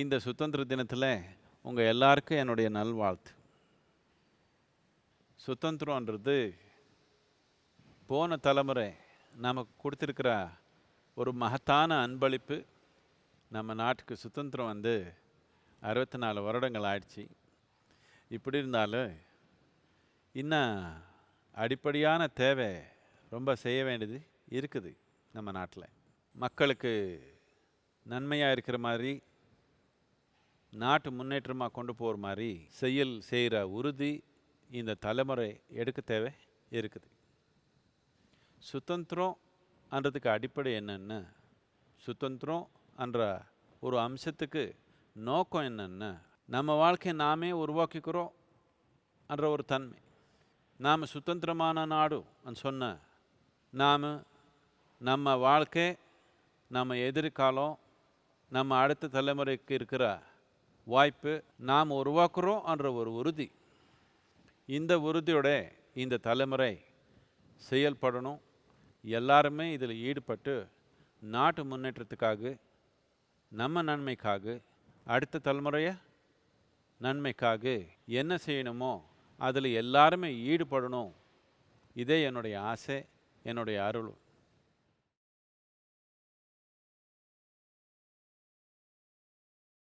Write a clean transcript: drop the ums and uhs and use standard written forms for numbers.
இந்த சுதந்திர தினத்தில் உங்கள் எல்லாருக்கும் என்னுடைய நல்வாழ்த்து. சுதந்திரன்றது போன தலைமுறை நமக்கு கொடுத்துருக்கிற ஒரு மகத்தான அன்பளிப்பு. நம்ம நாட்டுக்கு சுதந்திரம் 64 வருடங்கள் ஆயிடுச்சு. இப்படி இருந்தாலும் இன்னும் அடிப்படையான தேவை ரொம்ப செய்ய வேண்டியது இருக்குது. நம்ம நாட்டில் மக்களுக்கு நன்மையாக இருக்கிற மாதிரி, நாட்டு முன்னேற்றமாக கொண்டு போகிற மாதிரி செய்கிற உறுதி இந்த தலைமுறை எடுக்க தேவை இருக்குது. சுதந்திரம்ன்றதுக்கு அடிப்படை என்னென்னா, சுதந்திரம் என்ற ஒரு அம்சத்துக்கு நோக்கம் என்னென்னா, நம்ம வாழ்க்கையை நாமே உருவாக்கிக்கிறோம் என்ற ஒரு தன்மை. நாம் சுதந்திரமான நாடு சொன்ன நாம் நம்ம வாழ்க்கை, நம்ம எதிர்காலம், நம்ம அடுத்த தலைமுறைக்கு இருக்கிற வாய்ப்பு நாம் உருவாக்குறோம் என்ற ஒரு உறுதி. இந்த உறுதியோட இந்த தலைமுறை செயல்படணும். எல்லாருமே இதில் ஈடுபட்டு நாட்டு முன்னேற்றத்துக்காக, நம்ம நன்மைக்காக, அடுத்த தலைமுறைய நன்மைக்காக என்ன செய்யணுமோ அதில் எல்லாருமே ஈடுபடணும். இதே என்னுடைய ஆசை, என்னுடைய அருள்.